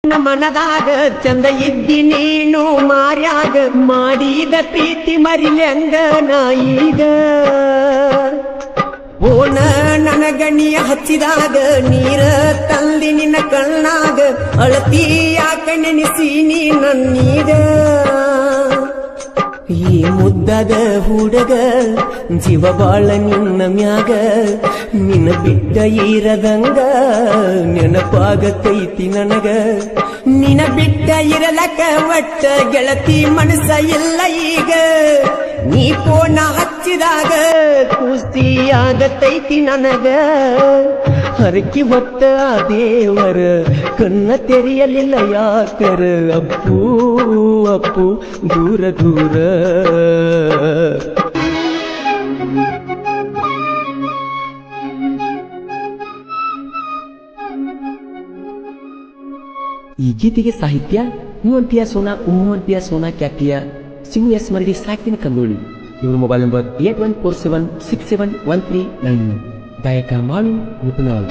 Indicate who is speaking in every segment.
Speaker 1: ಮನದಾಗ ಚಂದ ಇದ್ದಿ ನೀನು ಮಾರ್ಯಾಗ ಮಾಡಿದ ಪ್ರೀತಿ ಮರಿಲ್ಯಂಗ ನಾಯಿಗ ಓಣ ನನಗಣಿಯ ಹಚ್ಚಿದಾಗ ನೀರ ತಂದಿ ನಿನ್ನ ಕಣ್ಣಾಗ ಅಳತಿ ಯಾಕ ನೆನೆಸಿ ನೀ ನನ್ನೀಗ ಈ ಮುದ್ದದ ಹುಡುಗ ಜೀವ ಬಾಳ ನಿನ್ನ ಮ್ಯಾಗ ನಿನ್ನ ಬಿಟ್ಟ ಇರದಂಗ ನೆನಪಾಗತೈತಿ ನನಗ ನಿನ್ನ ಬಿಟ್ಟ ಇರಲಕ ಒಟ್ಟ ಗೆಳತಿ ಮನಸ್ಸ ಇಲ್ಲ ಈಗ ನೀ ಫೋನ ಹಚ್ಚಿದಾಗ ಕುಸ್ತಿ ಆಗತೈತಿ ನನಗ ಹರಕಿ ಹೊತ್ತ ಆ ದೇವರ ಕಣ್ಣ ತೆರೆಯಲಿಲ್ಲ ಯಾಕರ ಅಪ್ಪು ಅಪ್ಪು ದೂರ ದೂರ ಈ ಗೀತೆಗೆ ಸಾಹಿತ್ಯ ಹೂವಂತಿಯ ಸೋನಾ ಉಮ್ಮಂತಿಯ ಸೋನಾ ಕ್ಯಾಪಿಯ ಸಿಂಗು ಎಸ್ ಮರಡಿ ಸಾಕಿನ ಕಂದೋಳಿ. ಇವ್ರ ಮೊಬೈಲ್ ನಂಬರ್ 8147671399. ಗಾಯಕ ಮಾಳು ನಿಪುಣಾಳ್.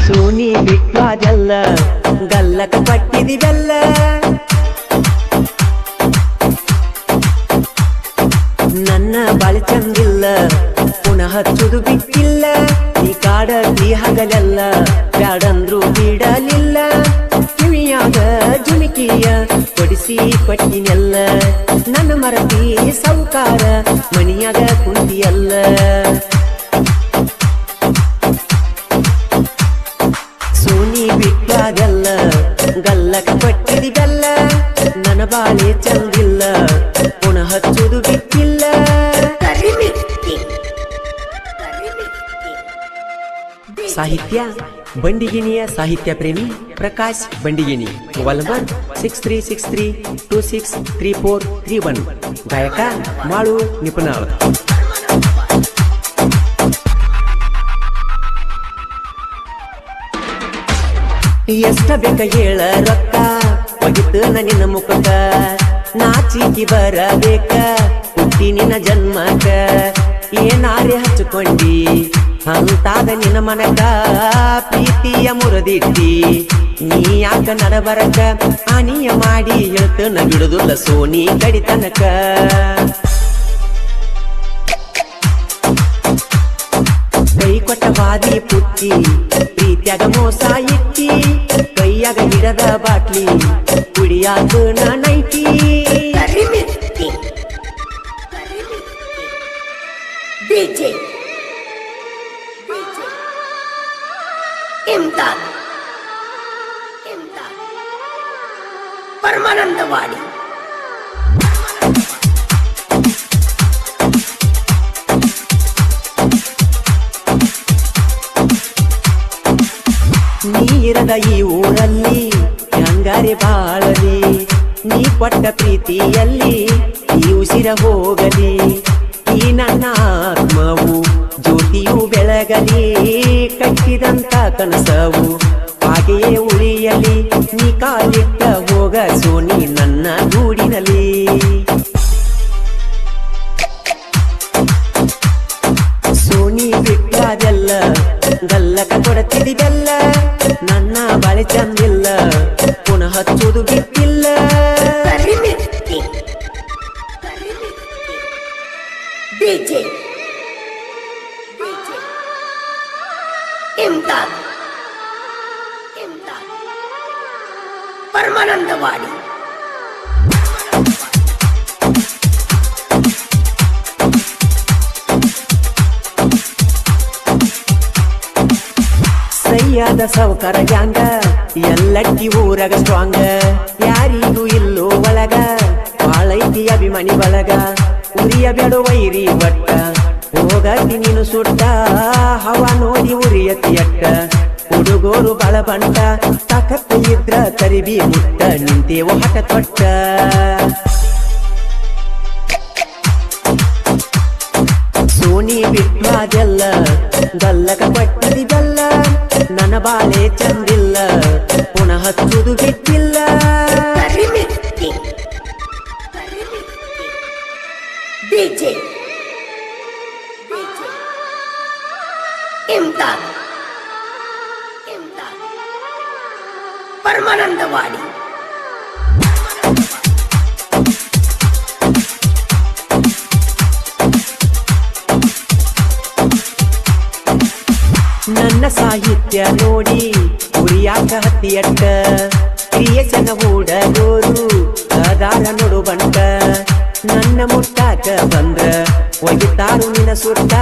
Speaker 1: ಸೋನಿ ಬಿಟ್ವಾದಲ್ಲ ಗಲ್ಲಕ ಪಟ್ಟಿದಿವೆಲ್ಲ ನನ್ನ ಬಾಳಿ ಚಂದಿಲ್ಲ ಪುನಃ ಹಚ್ಚುದು ಬಿಟ್ಟಿಲ್ಲ ನೀ ಕಾಡತಿ ಹಗಲೆಲ್ಲ ಬ್ಯಾಡಂದ್ರು ಬಿಡಲಿಲ್ಲ ಕಿವಿಯಾಗ ಜುಮಿಕಿಯ ಕೊಡಿಸಿ ಕೊಟ್ಟಿನೆಲ್ಲ ನನ್ನ ಮರತಿ ಸೌಕಾರ ಮಣಿಯಾಗ ಕುಂತಿಯಲ್ಲ ಸೋನಿ ಬಿಟ್ಟಾಗಲ್ಲ ಗಲ್ಲಕ ಪಟ್ಟಿದಿವೆಲ್ಲ ನನ್ನ ಬಾಳೆ ಚಂದಿಲ್ಲ ಪುನಃ ಹಚ್ಚುದು ಬಿಟ್ಟಿಲ್ಲ. ಸಾಹಿತ್ಯ ಬಂಡಿಗಿನಿಯ ಸಾಹಿತ್ಯ ಪ್ರೇಮಿ ಪ್ರಕಾಶ್ ಬಂಡಿಗಿನಿ. Mobile number 6363263431. ಗಾಯಕ ಮಾಳು ನಿಪುಣಾಳ್. ಎಷ್ಟ ಬೇಕ ಹೇಳ ರೊಕ್ಕ ಒಗಿತು ನಿನ್ನ ಮುಖಕ್ಕ ನಾಚಿಕಿ ಬರಬೇಕ ಹುಟ್ಟಿ ನಿನ್ನ ಜನ್ಮಕ ಏನಾರೆ ಹಚ್ಚಿಕೊಂಡಿ ಅಂತಾದ ನಿನ್ನ ಮನಕ ಪ್ರೀತಿಯ ಮುರದಿಟ್ಟಿ ನೀ ಯಾಕ ನಡಬರಕ ಅನಿಯ ಮಾಡಿ ಹೇಳ್ತನ ಬಿಡುದಿಲ್ಲ ಸೋನಿ ಕಡಿತನಕ ಕೈ ಕೊಟ್ಟ ವಾದಿ ಪುಟ್ಟಿ ಪ್ರೀತಿಯಾಗ ಮೋಸ ಇಟ್ಟಿ ಕೈಯಾಗ ಹಿಡದ ಬಾಟ್ಲಿ ಕುಡಿಯಾಕ ನೈಟಿ
Speaker 2: ಪರಮಾನಂದವಾಡಿ
Speaker 1: ನೀರದ ಈ ಊರಲ್ಲಿ ಹಂಗಾರೆ ಬಾಳಲಿ ನೀ ಕೊಟ್ಟ ಪ್ರೀತಿಯಲ್ಲಿ ಈ ಉಸಿರ ಹೋಗಲಿ ಈ ನನ್ನ ಆತ್ಮವು ಜ್ಯೋತಿಯು ಬೆಳಗಲಿ ಕಟ್ಟಿದಂತ ಕನಸವು ಹಾಗೆಯೇ ಉಳಿಯಲಿ ನೀ ಕಾಲಿಟ್ಟ ಹೋಗ ಸೋನಿ ನನ್ನ ಗೂಡಿನಲ್ಲಿ ಸೋನಿ ಬಿಟ್ಟಾದೆಲ್ಲ ಗಲ್ಲಕ ಕೊಡತಿದಿವೆಲ್ಲ ನನ್ನ ಬಾಳೆ ಚಂದಿಲ್ಲ ಪುನಃ ಹಚ್ಚುದು ಬಿಟ್ಟಿಲ್ಲ.
Speaker 2: ಪರಮಾನಂದವಾಡಿ
Speaker 1: ಸೈಯಾದ ಸೌಕರ ಗ್ಯಾಂಗ ಎಲ್ಲಟ್ಟಿ ಊರಗ ಸ್ಟ್ರಾಂಗ ಯಾರಿಗೂ ಇಲ್ಲೋ ಒಳಗ ಬಾಳೈತಿ ಅಭಿಮಾನಿ ಬಳಗ ಉರಿಯ ಬೇಡು ವೈರಿ ಬಟ್ಟ ಹೋಗತಿ ನೀನು ಸುಟ್ಟ ಹವ ನೋಡಿ ಉರಿಯತಿ ಅಟ್ಟ ಹುಡುಗೋರು ಬಾಳ ಬಂಟ ತಾಕತ್ತ ಇದ್ರ ತರಿಬಿ ಮುಟ್ಟ ನಿಂತೇವು ಹಠ ತೊಟ್ಟ ಸೋನಿ ಬಿಟ್ಟಾದೆಲ್ಲ ಗಲ್ಲಕ ಪಟ್ಟಿದಿವೆಲ್ಲ ನನ್ನ ಬಾಳೆ ಚಂದಿಲ್ಲ ಪುನಃ ಹಚ್ಚುದು ಬಿಟ್ಟಿಲ್ಲ.
Speaker 2: DJ ಇಮ್ದಾದ್ ಪರಮಾನಂದವಾಡಿ.
Speaker 1: ನನ್ನ ಸಾಹಿತ್ಯ ನೋಡಿ ಉರಿಯಾಕ ಹತ್ತಿಯಟ್ಟ ಕ್ರಿಯೇಷನ್ ಹುಡುಗರು ಅದಾರ ನೋಡು ಬಂಟ. ನನ್ನ ಮುಟ್ಟಾಕ ಬಂದ್ರ ಒಗಿತಾರು ನಿನ ಸುಟ್ಟ.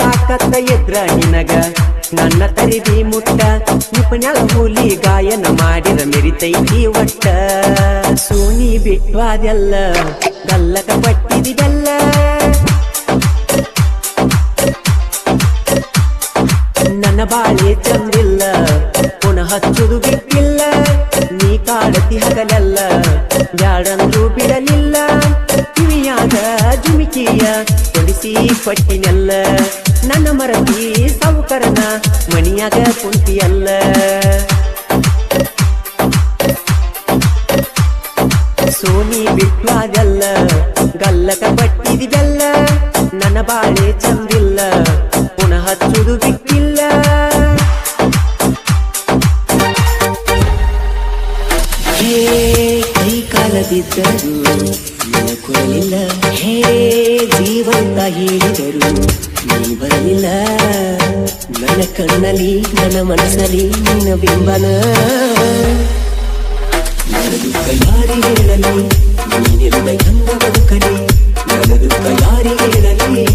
Speaker 1: ತಾಕತ್ತ ಎದ್ರ ನಿನಗ ನನ್ನ ತರಿದಿ ಮುಟ್ಟ. ನಿಪುಣಲ ಹುಲಿ ಗಾಯನ ಮಾಡಿದ ಮೆರಿತೈತಿ ಒಟ್ಟ. ಸೋನಿ ಬಿಟ್ವಾದೆಲ್ಲ ಗಲ್ಲಕ ಪಟ್ಟಿದಿ ಬೆಲ್ಲ. ನನ್ನ ಬಾಳೆ ಚಂದಿಲ್ಲ ಪುನಃ ಹಚ್ಚುದು ಬಿಟ್ಟಿಲ್ಲ. ನೀ ಕಾಡತಿ ಹಗಲೆಲ್ಲ ಬ್ಯಾಡಂದ್ರೂ ಬಿಡಲಿಲ್ಲ. ಕಿವಿಯಾದ ಜುಮಿಕಿಯ ಕೊಡಿಸಿ ಪಟ್ಟಿನೆಲ್ಲ. ನನ್ನ ಮರತಿ ಸಾವುಕರನ ಮಣಿಯಾಗ ಕುಂತಿಯಲ್ಲ. ಸೋನಿ ಬಿಟ್ವಾದೆಲ್ಲ ಗಲ್ಲಕ ಪಟ್ಟಿದಿ ಬೆಲ್ಲ. ನನ್ನ ಬಾಳೆ ಚಂದಿಲ್ಲ ಪುನಃ ಹಚ್ಚುದು ಬಿಟ್ಟಿಲ್ಲ. ಹೇ ಕೈ ಕಾಲ ಬಿದ್ದರು ಕೊರಲಿಲ್ಲ. ಹೇ ಜೀವಂತ ಹೇಳಿದರು ನೀ ಬರಲಿಲ್ಲ. ನನ್ನ ಕಣ್ಣಲ್ಲಿ ನನ್ನ ಮನಸ್ಸಲ್ಲಿ ನಿನ್ನ ಬಿಂಬನ. ನನ್ನ ದುಃಖ ಯಾರಿ ಹೇಳಲಿ ನೀನಿಲ್ಲದ ಹೆಂಗ ಬದುಕಲಿ. ನನ್ನ ದುಃಖ ಯಾರಿ ಹೇಳಲಿ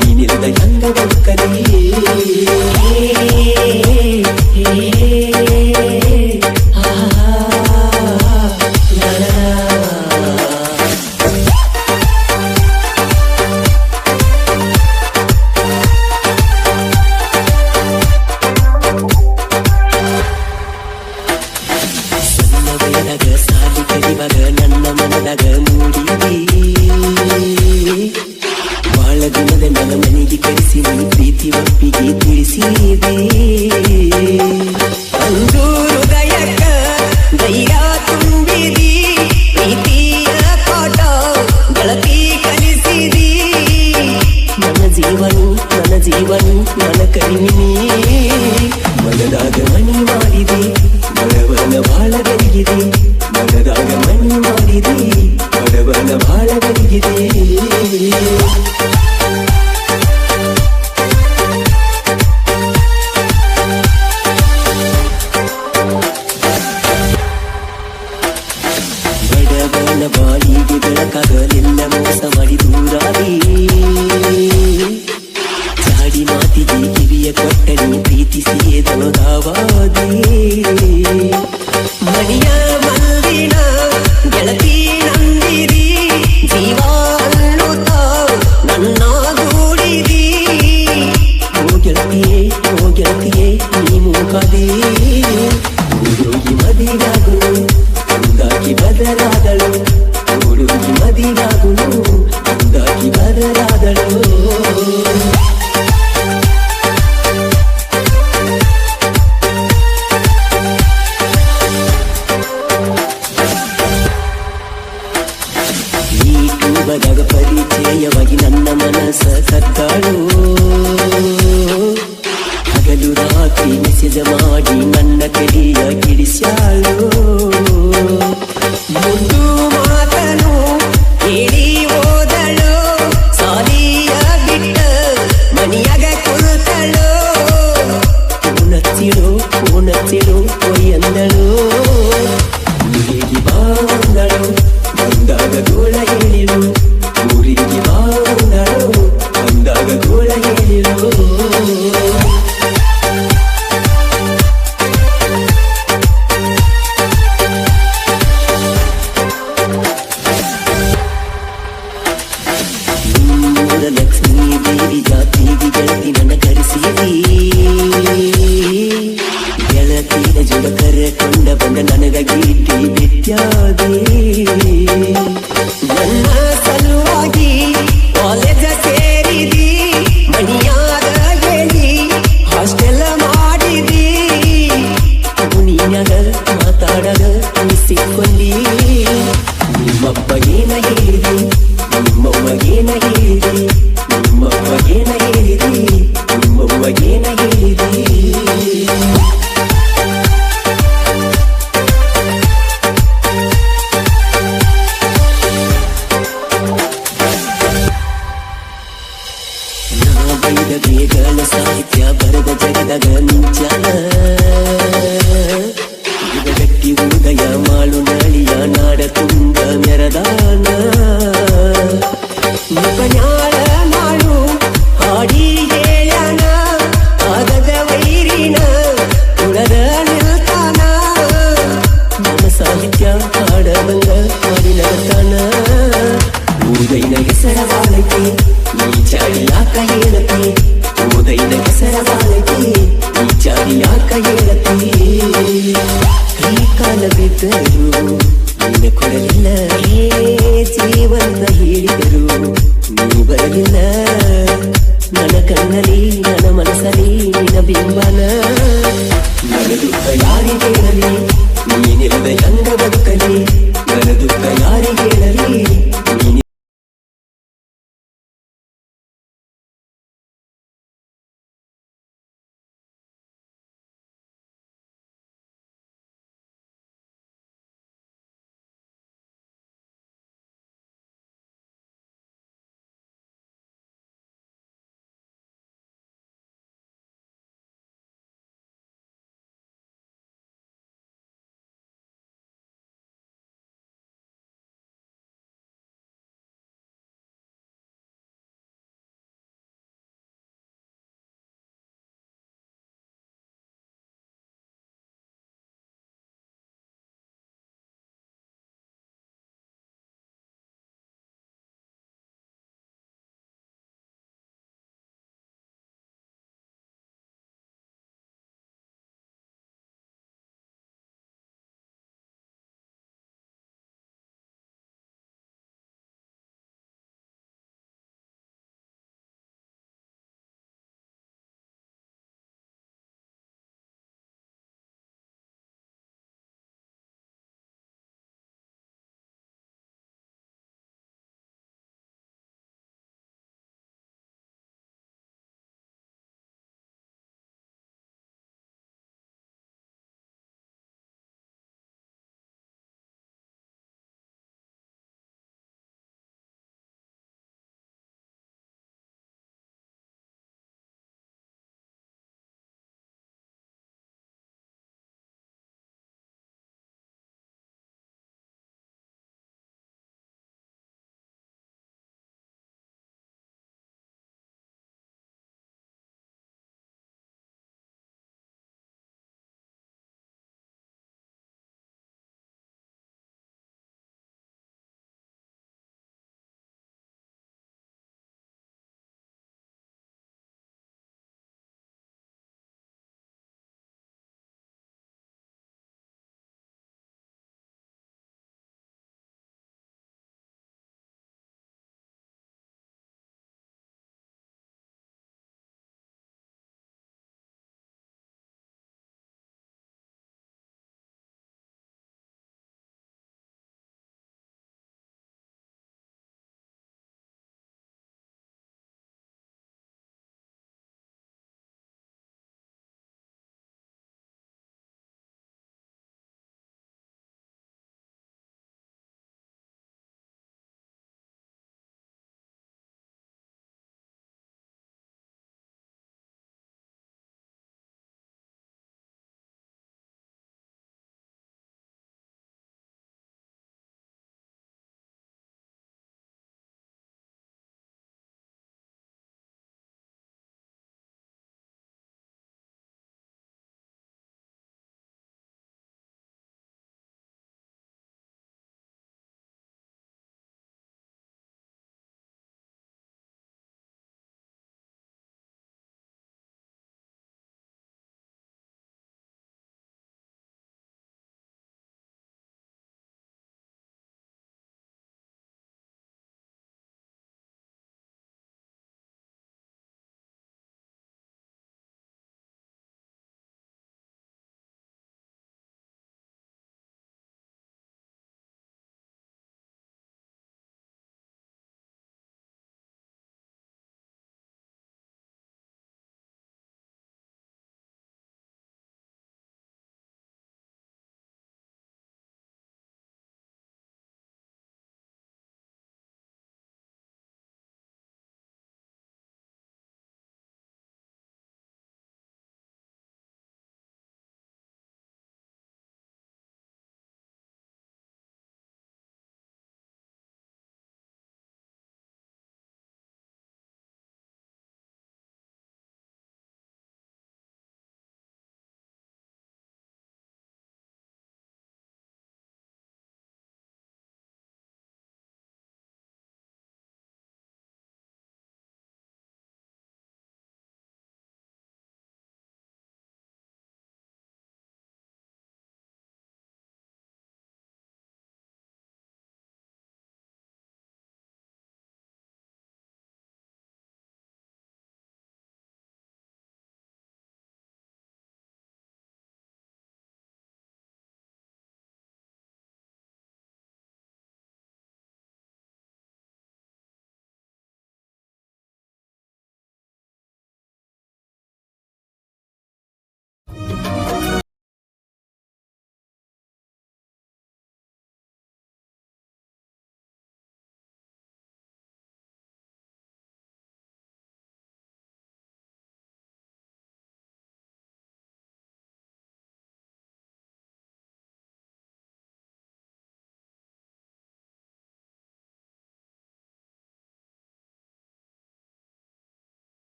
Speaker 1: ನೀನಿಲ್ಲದ ಹೆಂಗ ಬದುಕಲಿ. ಸಾಲಿ ಕಲಿವಾಗ ನನ್ನ ಮನದಾಗ ಮೂಡಿದಿ. ಬಾಳ ದಿನದ ನನ್ನ ಮನೆಗೆ ಕರೆಸಿ ನೀ ಪ್ರೀತಿ ಒಪ್ಪಿಗೆ ತಿಳಿಸಿದೆ. ಒಂದು ಹೃದಯಕ್ಕ ಧೈರ್ಯ ತುಂಬಿದಿ. ಪ್ರೀತಿಯ ಪಾಠ ಗೆಳತಿ ಕಲಿಸಿದಿ. ನನ್ನ ಜೀವನು ನನ್ನ ಕರಿಮಿನಿ. ಮನದಾಗ ಮನಿ ಮಾಡಿದೆ ಬಡವನ ಬಾಳ ಬೆಳಗಿದೆ. ಮನದಾಗ ಮನಿ ಮಾಡಿದೆ ಬಡವನ ಬಾಳ ಬೆಳಗಿದೆ. ಬಡವನ ಬಾಳಿಗೆ ಬೆಳಕಾಗಲಿಲ್ಲ ಮೋಸ ಮಾಡಿ ದೂರಾದಿ. ಚಾಡಿ ಮಾತಿಗೆ ಕಿವಿಯ ಕೊಟ್ಟನಿ ಪ್ರೀತಿಸಿಯೇ ತನೋದಾವಾದಿ. ಮಣಿಯ ಮಲ್ಲಿನ ಗೆಳತಿ ನಂದಿರಿ. ಜೀವ ಅನ್ನುತ್ತ ನನ್ನ ಗೂಡಿದಿ. ಓ ಗೆಳತಿಯೇ ನೀ ಮೂಕದಿ. ಹುಡುಗಿ ಮದಿರಾಗುನು ಅಂದಾಗಿ ಬದಲಾದಳು. ಹುಡುಗಿ ಮದಿರಾಗುನು ಅಂದಾಗಿ ಬದಲಾದಳು. ಬದಾಗ ಪರಿಚಯವಾಗಿ ನನ್ನ ಮನಸ್ಸ ಕತ್ತಾಳು. ಹಗಲು ರಾತ್ರಿ ಮೆಸೇಜ್ ಮಾಡಿ ನನ್ನ ಕಲಿಯ ಕಿಡಿಸ್ಯಾಳು. ಮುಂದು ಮಾತನು ಹೇಳಿ ಹೋದಳು. ಸಾಲಿಯ ಬಿಟ್ಟ ಮನಿಯಾಗ ಕುಳಿತಳು. ಪೂನಚ್ಚಿಡು ಒಯ್ಯಂದಳು. ಊರಿಗೆ ಬಂದಳು ಬಂದಾಗ ಗೋಳ ಹೇಳಿಳು. ಊರಿಗೆ ಬಂದಳು ಬಂದಾಗ ಗೋಳ ಹೇಳಿಳು. ಲಕ್ಷ್ಮೀ ದೇವಿ ಜಾತಿಗೆ ಗೆಳತಿ ನನ್ನ ಕರೆಸಿದಿ. ಗೆಳತಿನ ಜೋಡ ಕರೆಕೊಂಡ ಬಂದ ನನಗ ಗೀಟಿ ಬಿಟ್ಯಾದೆ. ನನ್ನ ಸಲುವಾಗಿ ಕಾಲೇಜ ಸೇರಿದಿ. ಮಣಿಯಾದ ಹೇಳಿ ಹಾಸ್ಟೆಲ್ ಮಾಡಿದಿ. ನೀನ್ಯಾಗ ಕರಿ